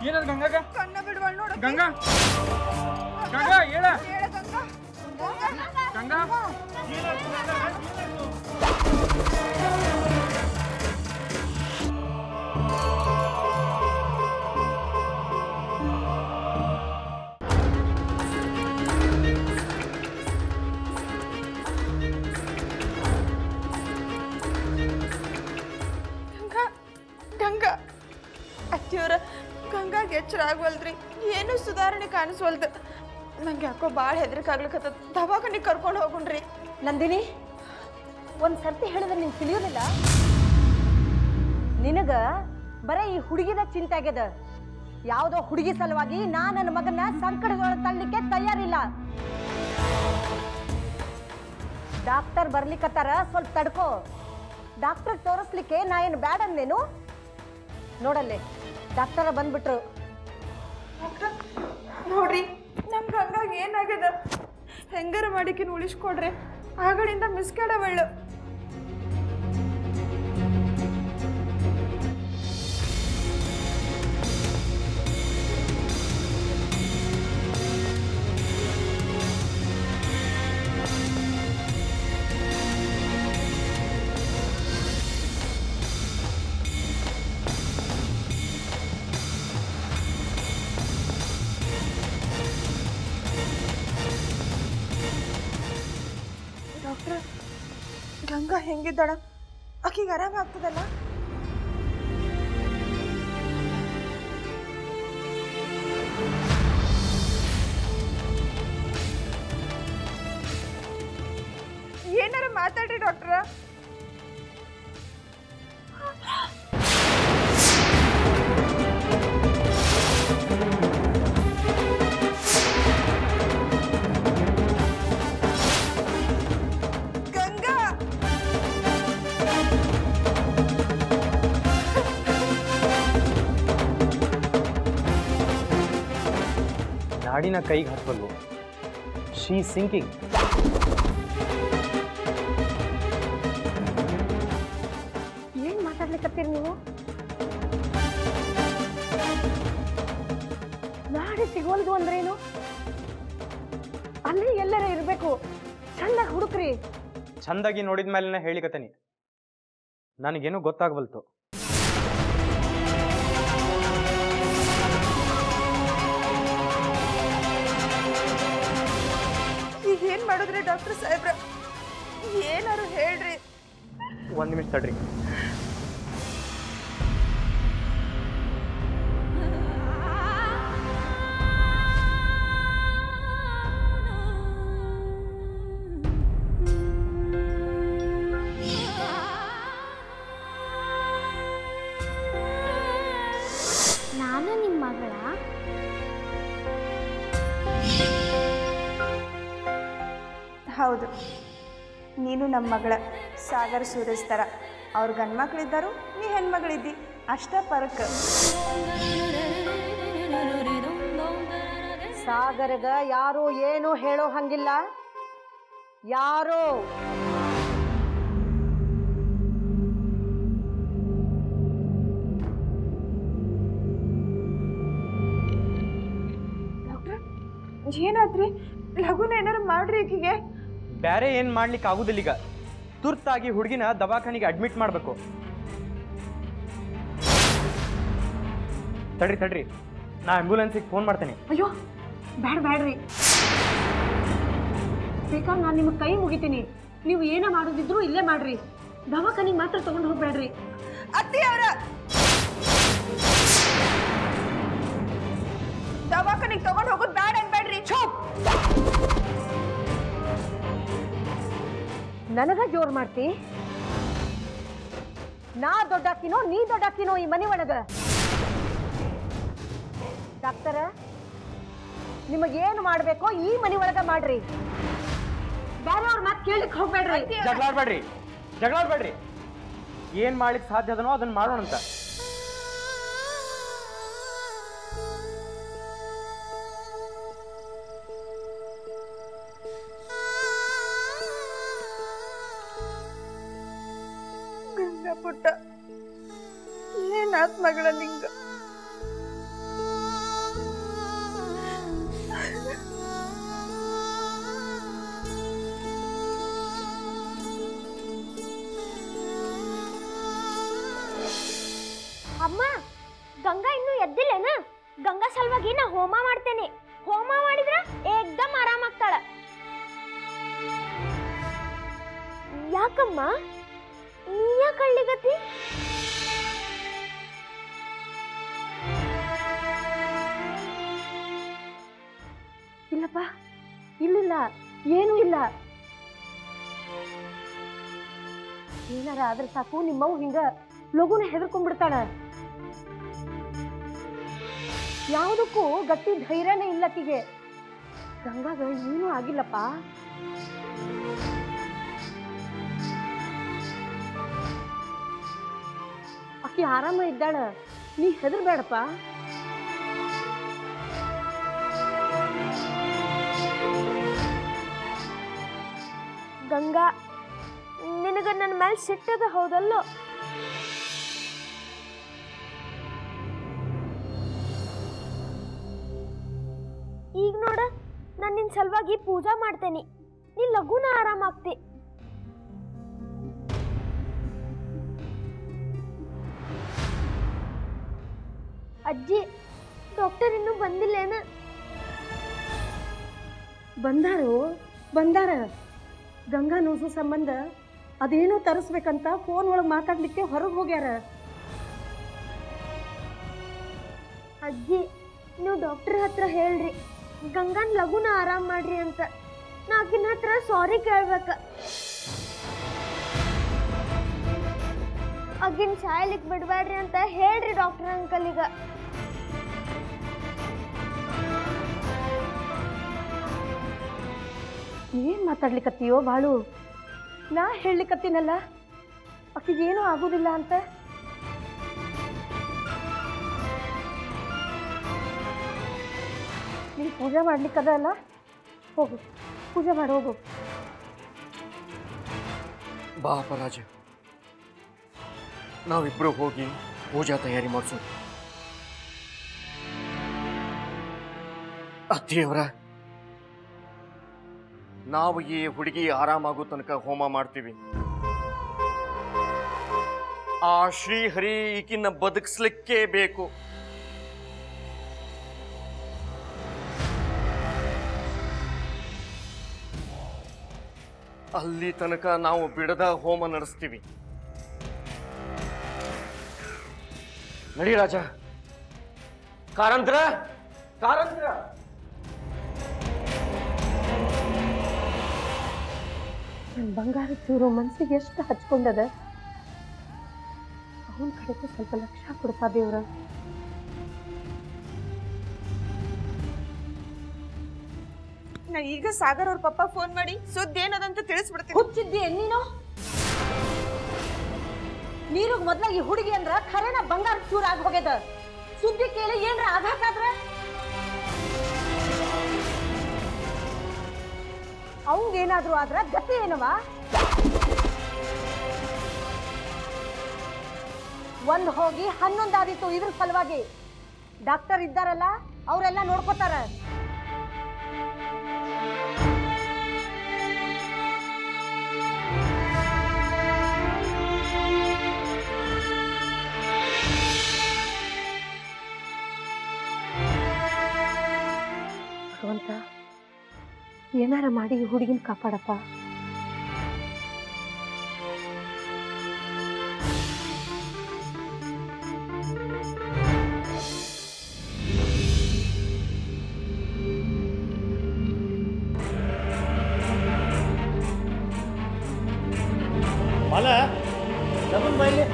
ಏನದು ಗಂಗಾಗ ಕಣ್ಣ ಬಿಡವಳ ನೋಡು ಗಂಗಾ ಗಂಗಾ ಹೇಳ ಗಂಗಾ ಗಂಗಾ ಗಂಗಾ ಅತ್ತಿಯವರ ಗಂಗಾಗೆ ಎಚ್ಚರ ಆಗವಲ್ದ್ರಿ ಏನು ಸುಧಾರಣೆ ಕಾಣಿಸ್ವಲ್ದು ನಂಗೆ ಯಾಕೋ ಭಾಳ ಹೆದರಿಕೆ ಆಗ್ಲಿಕ್ಕತ್ತ ದವಾಖಾನಿಗೆ ಕರ್ಕೊಂಡು ಹೋಗುಣ್ರಿ ನಂದಿನಿ ಒಂದು ಸರ್ತಿ ಹೇಳಿದ್ರೆ ನಿಂಗೆ ತಿಳಿಯೋದಿಲ್ಲ ನಿನಗ ಬರೀ ಈ ಹುಡುಗಿದ ಚಿಂತೆ ಆಗ್ಯದ ಯಾವುದೋ ಹುಡುಗಿ ಸಲುವಾಗಿ ನಾ ನನ್ನ ಮಗನ ಸಂಕಟದೊಳಗೆ ತಳ್ಳಲಿಕ್ಕೆ ತಯಾರಿಲ್ಲ ಡಾಕ್ಟರ್ ಬರ್ಲಿಕ್ಕತ್ತಾರ ಸ್ವಲ್ಪ ತಡ್ಕೋ ಡಾಕ್ಟರ್ ತೋರಿಸ್ಲಿಕ್ಕೆ ನಾ ಏನು ಬ್ಯಾಡ ಅಂದೇನು ನೋಡಲ್ಲೇ ಡಾಕ್ಟರ ಬಂದ್ಬಿಟ್ರು ನೋಡ್ರಿ ನಮ್ಮ ಗಂಗಾಗ ಏನಾಗ್ಯದ ಹೆಂಗಾರ ಮಾಡಿಕಿನ ಉಳಿಸ್ಕೊಡ್ರಿ ಆಗಳಿಂದ ಮಿಸ್ಕಾಡವಳ್ಳು ಡಾಕ್ಟ್ರ ಗಂಗಾ ಹೆಂಗಿದ್ದಾಳ ಆಕಿಗೆ ಆರಾಮ ಆಗ್ತದಲ್ಲ ಏನಾರ ಮಾತಾಡ್ರಿ ಡಾಕ್ಟ್ರ ನಾಡಿನ ಕೈಗೆ ಹತ್ತಲ್ವು ಶೀ ಸಿಂಕಿಂಗ್ ಏನ್ ಮಾತಾಡ್ಲಿಕ್ಕತ್ತೀರಿ ನೀವು ನಾಡಿ ಸಿಗೋಲ್ದು ಅಂದ್ರೇನು ಅಲ್ಲಿ ಎಲ್ಲರ ಇರ್ಬೇಕು ಚಂದಾಗಿ ಹುಡುಕ್ರಿ ಚಂದಾಗಿ ನೋಡಿದ ಮೇಲೆ ಹೇಳಿಕತ್ತನಿ ನನಗೇನು ಗೊತ್ತಾಗಬಲ್ತು ಏನ್ ಮಾಡಿದ್ರಿ ಡಾಕ್ಟರ್ ಸಾಹೇಬ್ರ ಏನಾರು ಹೇಳ್ರಿ ಒಂದು ನಿಮಿಷ ತಡ್ರಿ ನಾನು ನಿಮ್ಮ ಮಗಳ ಹೌದು ನೀನು ನಮ್ಮ ಮಗಳ ಸಾಗರ್ ಸೂರಜ್ ಥರ ಅವ್ರ ಗಂಡ್ಮಕ್ಳಿದ್ದರು ನೀ ಹೆಣ್ಮಗಳಿದ್ದಿ ಅಷ್ಟ ಪರಕ್ ಸಾಗರಗ ಯಾರು ಏನು ಹೇಳೋ ಹಂಗಿಲ್ಲ ಯಾರೋ ಡಾಕ್ಟ್ರ ಏನಾದ್ರಿ ಲಘುನ ಏನಾರು ಮಾಡ್ರಿ ಈಕಿಗೆ ಬೇರೆ ಏನು ಮಾಡ್ಲಿಕ್ಕೆ ಆಗುದಿಲ್ಲ ಈಗ ತುರ್ತಾಗಿ ಹುಡುಗಿನ ದವಾಖಾನಿಗೆ ಅಡ್ಮಿಟ್ ಮಾಡಬೇಕು ತಡ್ರಿ ತಡ್ರಿ ನಾ ಆಂಬ್ಯುಲೆನ್ಸಿಗೆ ಫೋನ್ ಮಾಡ್ತೇನೆ ಅಯ್ಯೋ ಬ್ಯಾಡ್ರಿ ಬೇಕಾ ನಾನು ನಿಮಗೆ ಕೈ ಮುಗಿತೀನಿ ನೀವು ಏನ ಮಾಡೋದಿದ್ರು ಇಲ್ಲೇ ಮಾಡ್ರಿ ದವಾಖಾನಿಗೆ ಮಾತ್ರ ತಗೊಂಡು ಹೋಗ್ಬೇಡ್ರಿ ಅತ್ತಿ ಅವರ ದವಾಖಾನಿಗೆ ತಗೊಂಡು ಹೋಗೋದು ಬ್ಯಾಡ ಅನ್ಬೇಡ್ರಿ ನನಗ ಜೋರ್ ಮಾಡ್ತಿ ನಾ ದೊಡ್ಡಾಕಿನೋ ನೀ ದೊಡ್ಡಾಕಿನೋ ಈ ಮನೆ ಒಳಗ ಡಾಕ್ಟರ ನಿಮಗೇನು ಮಾಡ್ಬೇಕೋ ಈ ಮನೆ ಒಳಗ ಮಾಡ್ರಿ ಬೇರೆ ಅವ್ರ ಮಾತು ಕೇಳಲಿಕ್ಕೆ ಹೋಗ್ಬೇಡ್ರಿ ಜಗಳಾಡ್ಬೇಡ್ರಿ ಏನ್ ಮಾಡ್ಲಿಕ್ಕೆ ಸಾಧ್ಯ ಅದನೋ ಅದನ್ನ ಮಾಡೋಣಂತ ಗಂಗಾ ಪುಟ್ಟ ಏನಾತ್ ಮಗಳ ನಿಂಗ ಅಮ್ಮ ಗಂಗಾ ಇನ್ನೂ ಎದ್ದಿಲ್ಲೇನ? ಗಂಗಾ ಸಲುವಾಗಿ ನಾ ಹೋಮ ಮಾಡ್ತೇನೆ. ಹೋಮ ಮಾಡಿದ್ರ ಏಕ್ದಮ್ ಆರಾಮಾಗ್ತಾಳ. ಯಾಕಮ್ಮ ನೀ ಯಾಕೆ ಅಳ್ಳಿಗತ್ತಿ? ಇಲ್ಲಪ್ಪ, ಇಲ್ಲಿಲ್ಲ, ಏನೂ ಇಲ್ಲ. ಏನಾರ ಆದ್ರೆ ಸಾಕು ನಿಮ್ಮವ್ ಹಿಂಗ ಲಗುನ ಹೆದರ್ಕೊಂಡ್ಬಿಡ್ತಾಳ. ಯಾವುದಕ್ಕೂ ಗಟ್ಟಿ ಧೈರ್ಯನೇ ಇಲ್ಲಕ್ಕಿಗೆ. ಗಂಗಾಗ ಏನೂ ಆಗಿಲ್ಲಪ್ಪ. ಆಕಿ ಆರಾಮ ಇದ್ದಾಳ, ನೀ ಹೆದರ್ಬೇಡಪ್ಪ. ಗಂಗಾ, ನಿನಗ ನನ್ನ ಮೇಲೆ ಸಿಟ್ಟದ ಹೌದಲ್ಲೋ? ಈಗ ನೋಡ, ನಾನು ನಿನ್ನ ಸಲುವಾಗಿ ಪೂಜಾ ಮಾಡ್ತೇನೆ. ನೀ ಲಘುನ ಆರಾಮಾಗ್ತಿ. ಅಜ್ಜಿ, ಡಾಕ್ಟರ್ ಇನ್ನೂ ಬಂದಿಲ್ಲೇನ? ಬಂದಾರ. ಗಂಗಾ ನೋಸು ಸಂಬಂಧ ಅದೇನೋ ತರಿಸ್ಬೇಕಂತ ಫೋನ್ ಒಳಗೆ ಮಾತಾಡ್ಲಿಕ್ಕೆ ಹೊರಗೆ ಹೋಗ್ಯಾರ. ಅಜ್ಜಿ, ನೀವು ಡಾಕ್ಟರ್ ಹತ್ರ ಹೇಳ್ರಿ ಗಂಗಾನ್ ಲಘುನ ಆರಾಮ್ ಮಾಡ್ರಿ ಅಂತ. ನಾ ಆಕಿನ ಹತ್ರ ಸಾರಿ ಕೇಳ್ಬೇಕ. ಆಕಿನ್ ಸಾಯ್ಲಿಕ್ ಬಿಡ್ಬೇಡ್ರಿ ಅಂತ ಹೇಳ್ರಿ ಡಾಕ್ಟರ್ ಅಂಕಲ್ಗ. ಏನ್ ಮಾತಾಡ್ಲಿಕ್ಕತ್ತೀಯೋ ಬಾಳು? ನಾ ಹೇಳಲಿಕ್ಕತ್ತೀನಲ್ಲ ಆಕಿಗೇನೂ ಆಗೋದಿಲ್ಲ ಅಂತ. ನೀನು ಪೂಜೆ ಮಾಡ್ಲಿಕ್ಕದ ಅಲ್ಲ, ಹೋಗು ಪೂಜೆ ಮಾಡಿ ಹೋಗು. ಬಾ ಅಪರಾಜ, ನಾವಿಬ್ರು ಹೋಗಿ ಪೂಜಾ ತಯಾರಿ ಮಾಡಿಸೋಣ. ಅತ್ತಿಯವರ, ನಾವು ಈ ಹುಡುಗಿ ಆರಾಮಾಗೋ ತನಕ ಹೋಮ ಮಾಡ್ತೀವಿ. ಆ ಶ್ರೀಹರಿ ಈಕಿನ ಬದುಕಿಸ್ಲಿಕ್ಕೇ ಬೇಕು. ಅಲ್ಲಿ ತನಕ ನಾವು ಬಿಡದ ಹೋಮ ನಡೆಸ್ತೀವಿ. ನಡಿ ರಾಜ. ಕಾರಂತ್ರ ಕಾರಂತ್ರ ನನ್ನ ಬಂಗಾರ ಚೂರು ಮನಸ್ಸಿಗೆ ಎಷ್ಟು ಹಚ್ಕೊಂಡದ. ಅವನ ಕಡೆಗೂ ಸ್ವಲ್ಪ ಲಕ್ಷ್ಯ ಕೊಡ್ತಾ ದೇವ್ರ. ನಾ ಈಗ ಸಾಗರ್ ಅವ್ರ ಪಪ್ಪ ಫೋನ್ ಮಾಡಿ ಸುದ್ದಿ ಏನದಂತ ತಿಳಿಸ್ಬಿಡ್ತೀನಿ. ಹುಚ್ಚಿದ್ದಿ ನೀನು? ನೀರಿಗೆ ಮೊದ್ಲ ಈ ಹುಡುಗಿ ಅಂದ್ರ ಖರೇನ ಬಂಗಾರ ಚೂರ್ ಆಗಿ ಹೋಗ್ಯದ. ಸುದ್ದಿ ಕೇಳಿ ಏನ್ರ ಆಘಾತ ಆದ್ರ ಅವಂಗೇನಾದ್ರೂ ಆದ್ರ ಗತಿ ಏನವ? ಒಂದ್ ಹೋಗಿ 11 ಆದಿತ್ತು. ಇದ್ರ ಸಲುವಾಗಿ ಡಾಕ್ಟರ್ ಇದ್ದಾರಲ್ಲ, ಅವರೆಲ್ಲ ನೋಡ್ಕೋತಾರ. ಭಗವಂತ, ಏನಾರ ಮಾಡಿ ಈ ಹುಡುಗಿನ ಕಾಪಾಡಪ್ಪ. ಮಾಲ ಲಗನ್ ಬಾಯ್ಲಿ.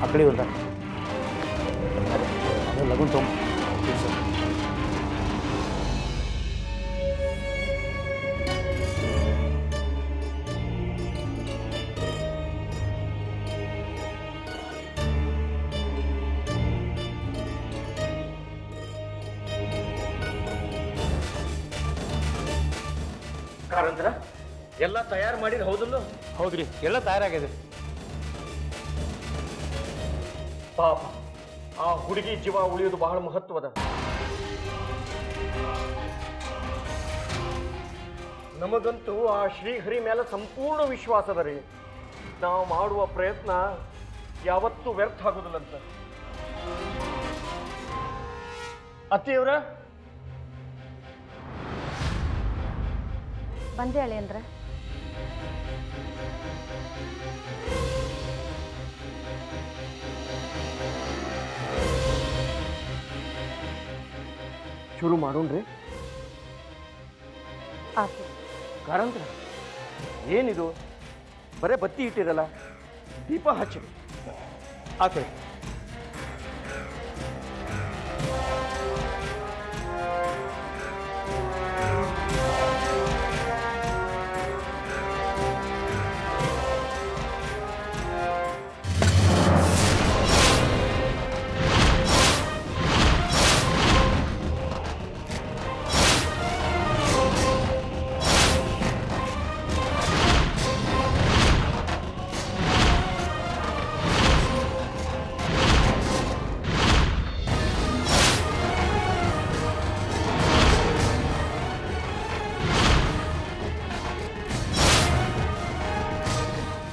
ಆ ಕಡೆ ಬರ್ತಾರೆ ಲಗುನ್ ತೊಗೊಂಡು ಕಾರಂದ್ರ ಎಲ್ಲ ತಯಾರು ಮಾಡಿದ ಹೌದಲ್ಲ? ಹೌದ್ರಿ, ಎಲ್ಲ ತಯಾರಾಗಿದೆ. ಪಾಪ ಆ ಹುಡುಗಿ ಜೀವ ಉಳಿಯೋದು ಬಹಳ ಮಹತ್ವದ. ನಮಗಂತೂ ಆ ಶ್ರೀಹರಿ ಮೇಲೆ ಸಂಪೂರ್ಣ ವಿಶ್ವಾಸ ಅದ ರೀ. ನಾವು ಮಾಡುವ ಪ್ರಯತ್ನ ಯಾವತ್ತೂ ವ್ಯರ್ಥ ಆಗೋದಿಲ್ಲಂತ. ಅತ್ತಿಯವರ ಬಂದೆ ಅಳಿಯಂದ್ರ. ಶುರು ಮಾಡೋಣ್ರಿ. ಆತು. ಕಾರಂತ್ರ ಏನಿದು ಬರೇ ಬತ್ತಿ ಇಟ್ಟಿರಲ್ಲ, ದೀಪ ಹಚ್ಚಿರಿ. ಆತು ರೀ.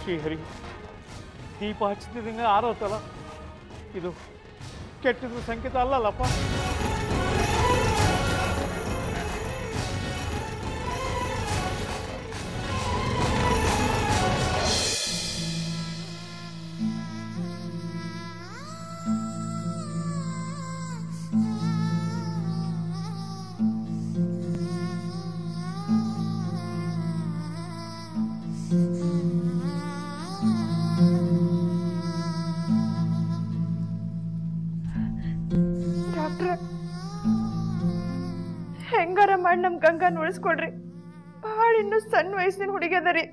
ಶ್ರೀಹರಿ, ದೀಪ ಹಚ್ಚಿದಂಗೆ ಆರೋತಲ್ಲ, ಇದು ಕೆಟ್ಟದ ಸಂಕೇತ ಅಲ್ಲಲ್ಲಪ್ಪ. ಹೆಂಗಾರ ಮಾಡಿ ನಮ್ ಗಂಗಾನ್ ಉಳಿಸ್ಕೊಡ್ರಿ. ಭಾಳ ಇನ್ನು ಸಣ್ಣ ವಯಸ್ಸಿನ ಹುಡುಗಿ ಅದರಿ.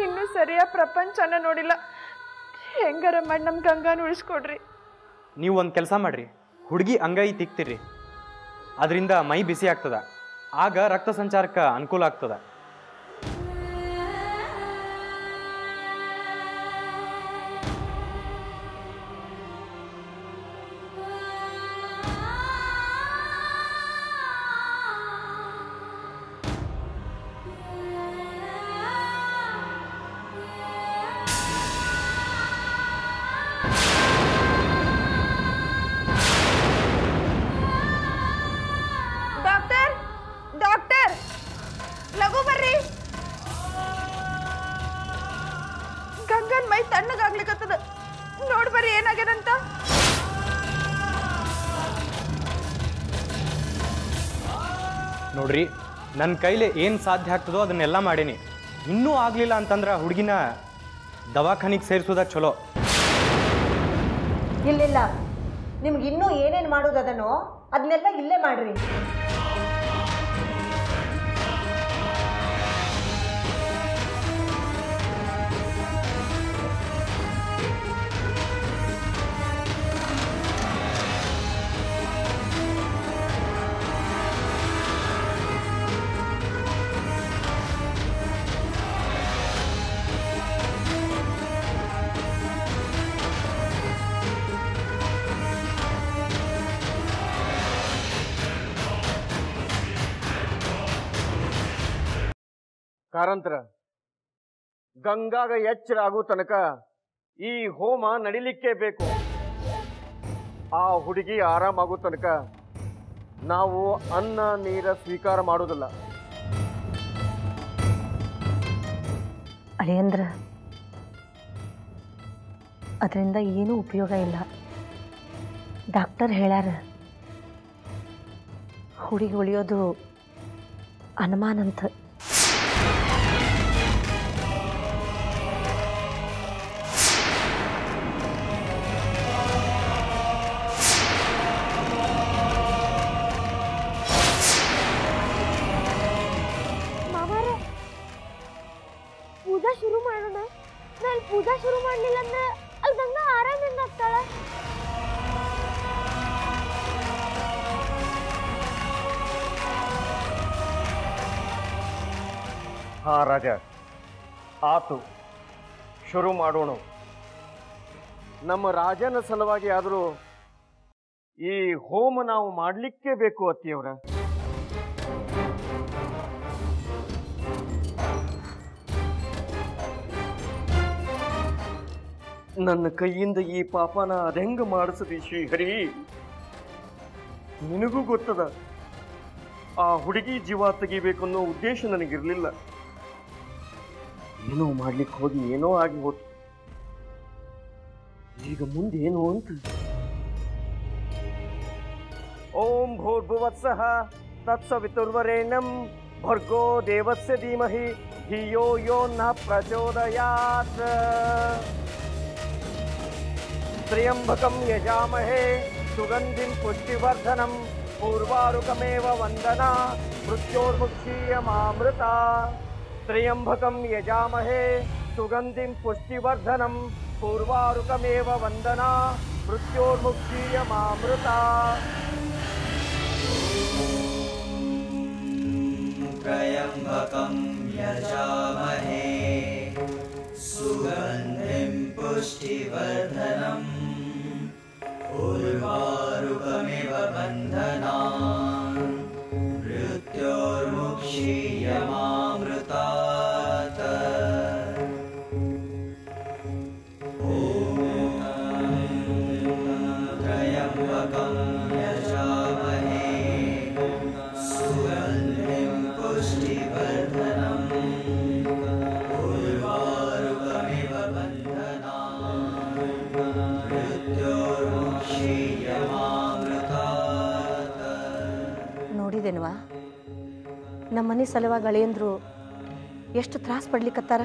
ಇನ್ನು ಸರಿಯಾದ ಪ್ರಪಂಚನ ನೋಡಿಲ್ಲ. ಹೆಂಗಾರ ಮಾಡಿ ನಮ್ ಗಂಗಾನ್ ಉಳಿಸ್ಕೊಡ್ರಿ. ನೀವು ಒಂದು ಕೆಲಸ ಮಾಡ್ರಿ, ಹುಡುಗಿ ಅಂಗೈ ತಿಕ್ತಿರಿ, ಅದರಿಂದ ಮೈ ಬಿಸಿ ಆಗ್ತದ, ಆಗ ರಕ್ತ ಸಂಚಾರಕ್ಕೆ ಅನುಕೂಲ ಆಗ್ತದ. ಗಂಗನ್ ಮೈ ತಣ್ಣಗಾಗ್ಲಿಕ್ಕತ್ತದ, ನೋಡ್ ಬರ್ರಿ ಏನಾಗ್ಯದಂತ. ನೋಡ್ರಿ, ನನ್ನ ಕೈಲಿ ಏನು ಸಾಧ್ಯ ಆಗ್ತದೋ ಅದನ್ನೆಲ್ಲ ಮಾಡೀನಿ. ಇನ್ನೂ ಆಗಲಿಲ್ಲ ಅಂತಂದ್ರೆ ಹುಡುಗಿನ ದವಾಖಾನಿಗೆ ಸೇರಿಸೋದ ಚಲೋ. ಇಲ್ಲಿಲ್ಲ, ನಿಮ್ಗೆ ಇನ್ನೂ ಏನೇನು ಮಾಡೋದದನೋ ಅದನ್ನೆಲ್ಲ ಇಲ್ಲೇ ಮಾಡ್ರಿ. ಕಾರಂತರ ಗಂಗಾಗ ಎಚ್ಚರ ಆಗೋ ತನಕ ಈ ಹೋಮ ನಡಿಲಿಕ್ಕೆ ಬೇಕು. ಆ ಹುಡುಗಿ ಆರಾಮಾಗೋ ತನಕ ನಾವು ಅನ್ನ ನೀರ ಸ್ವೀಕಾರ ಮಾಡೋದಿಲ್ಲ. ಅಳಿಯಂದ್ರ, ಅದರಿಂದ ಏನೂ ಉಪಯೋಗ ಇಲ್ಲ. ಡಾಕ್ಟರ್ ಹೇಳ್ಯಾರ, ಹುಡುಗಿ ಉಳಿಯೋದು ಅನುಮಾನ ಅಂತ. ಪೂಜಾ ಶುರು ಮಾಡೋಣ. ನಾನು ಪೂಜಾ ಶುರು ಮಾಡಲಿಲ್ಲ ಅಂದ್ರೆ ಅಲ್ಲಿ ಗಂಗಾ ಆರಾಮ ಹೆಂಗಾಗ್ತಾಳೆ? ಹಾ ರಾಜ, ಆತು, ಶುರು ಮಾಡೋಣ. ನಮ್ಮ ರಾಜನ ಸಲುವಾಗಿ ಆದರೂ ಈ ಹೋಮ ನಾವು ಮಾಡಲಿಕ್ಕೆ ಬೇಕು ಅತ್ತಿಯವರ. ನನ್ನ ಕೈಯಿಂದ ಈ ಪಾಪನ ಅದೆಂಗ ಮಾಡಿಸದಿ ಶ್ರೀಹರಿ? ನಿನಗೂ ಗೊತ್ತದ, ಆ ಹುಡುಗಿ ಜೀವ ತೆಗಿಬೇಕು ಅನ್ನೋ ಉದ್ದೇಶ ನನಗಿರ್ಲಿಲ್ಲ. ಏನೋ ಮಾಡ್ಲಿಕ್ಕೆ ಹೋಗಿ ಏನೋ ಆಗಿ ಹೋತು. ಈಗ ಮುಂದೇನು ಅಂತ. ಓಂ ಭೂರ್ಭುವತ್ಸಃ ತತ್ಸವಿತುರ್ವರೇಣ್ಯಂ ಭರ್ಗೋ ದೇವಸ್ಯ ಧೀಮಹಿ ಧಿಯೋ ಯೋ ನ ಪ್ರಚೋದಯಾತ್. ತ್ರ್ಯಂಬಕಂ ಯಜಾಮಹೇ ಸುಗಂಧಿಂ ಪುಷ್ಟಿವರ್ಧನಂ ಪೂರ್ವಾರುಕಮೇವ ವಂದನಾ ಮೃತ್ಯೋರ್ಮುಕ್ಷೀಯಮಾಮೃತ. ತ್ರ್ಯಂಬಕಂ ಯಜಾಮಹೇ ಸುಗಂಧಿಂ ಪುಷ್ಟಿವರ್ಧನಂ ಪೂರ್ವಾರುಕಮೇವ ವಂದನಾ ಮೃತ್ಯೋರ್ಮುಕ್ಷೀಯಮಾಮೃತ. ತ್ರಯಂಬಕಂ ಯಜಾಮಹೇ ಸುಗಂಧಿಂ ಪುಷ್ಟಿವರ್ಧನಂ ಉರ್ವಾರುಕಮಿವ ಬಂಧನಾನ್ ಮೃತ್ಯೋರ್ಮುಕ್ಷೀಯಮಾಮೃತಾತ್. ಓಂ ತ್ರಯಂಬಕಂ ಯಜಾಮಹೇ ಸುಗಂಧಿಂ ಪುಷ್ಟಿವರ್ಧನಂ ಉರ್ವಾರುಕಮಿವ ಬಂಧನಾನ್ ಮೃತ್ಯೋರ್ಮುಕ್ಷೀಯಮಾಮೃತಾತ್. ನೋಡಿದೇನವಾ ನಮ್ಮ ಮನೆ ಸಲುವಾಗಿ ಅಳಿಯಂದ್ರು ಎಷ್ಟು ತ್ರಾಸ ಪಡ್ಲಿಕ್ಕತ್ತಾರ.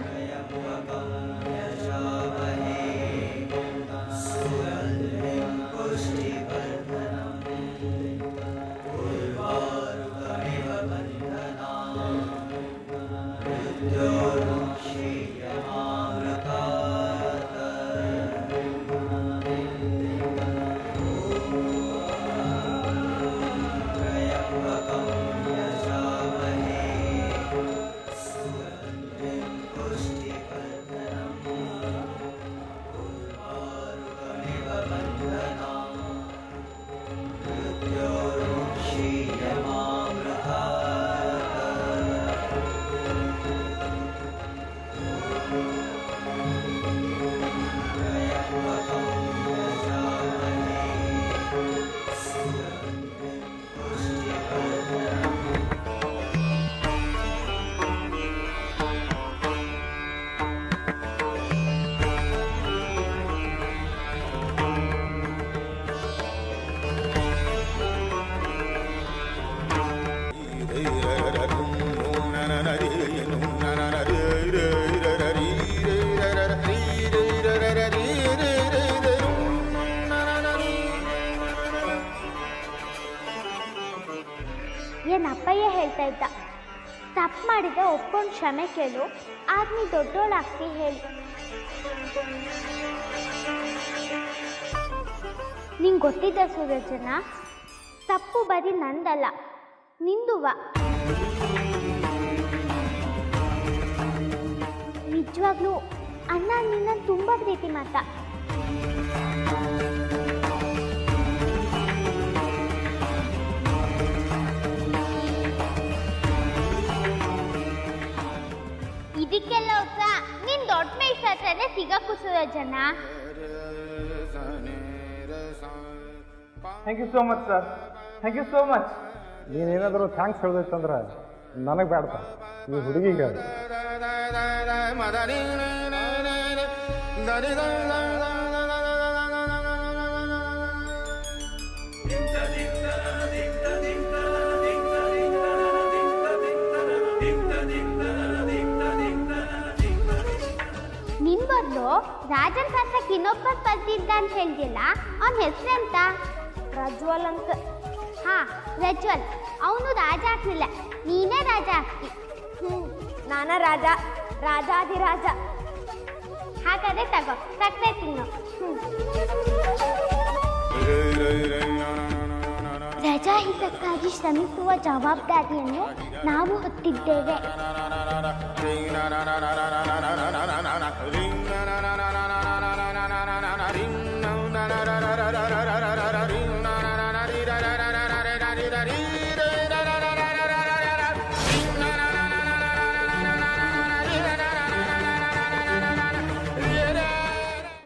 ಏನಪ್ಪಯ್ಯ ಹೇಳ್ತಾ ಇದ್ದ, ತಪ್ಪು ಮಾಡಿದ ಒಪ್ಕೊಂಡು ಕ್ಷಮೆ ಕೇಳು, ಆಗ ನೀ ದೊಡ್ಡೋಳಾಗ್ತಿ ಹೇಳಿ. ನಿಂಗೆ ಗೊತ್ತಿದ್ದ ಸೂರಜನ, ತಪ್ಪು ಬರೀ ನಂದಲ್ಲ ನಿಂದುವ. ನಿಜವಾಗ್ಲೂ ಅಣ್ಣ ನಿನ್ನ ತುಂಬ ಪ್ರೀತಿ ಮಾತ. ಇದಕ್ಕೆಲ್ಲ ಉತ್ತರ ನಿನ್ ದೊಡ್ಡ ಮೇಷ್ಟ್ರ ಹತ್ರನೇ ಸಿಗಕ್ಕೂ ಸೂರಜನ. Thank you so much sir, thank you so much. ನೀನೇನಾದರೂ ಥ್ಯಾಂಕ್ಸ್ ಹೇಳ್ದೈತಂದ್ರೆ ನನಗೆ ಬೇಡಪ್ಪ, ಈ ಹುಡುಗಿಗೆ ಹೇಳಿ. ನಿನ್ ಬದಲು ರಾಜನ್ ಶಾಸ್ತ್ರಕ್ಕೆ ಇನ್ನೊಬ್ಬ ಬರ್ತಿದ್ದ ಅಂತ ಹೇಳ್ದಿಲ್ಲ, ಅವನ ಹೆಸರೆಂತ? ಪ್ರಜ್ವಲ್ ಅಂತ. ಹಾ, ಪ್ರಜ್ವಲ್. ಅವನು ರಾಜ ಆಗ್ಲಿಲ್ಲ, ನೀನೇ ರಾಜ ಆಗ್ತಿ. ನಾನ ರಾಜ, ರಾಜಾಧಿರಾಜ. ಹಾಗಾದ್ರೆ ತಗೋ, ಸಕ್ಕರೆ ತಿನ್ನು. ರಜಾಹಿತಕ್ಕಾಗಿ ಶ್ರಮಿಸುವ ಜವಾಬ್ದಾರಿಯನ್ನು ನಾವು ಹೊತ್ತಿದ್ದೇವೆ.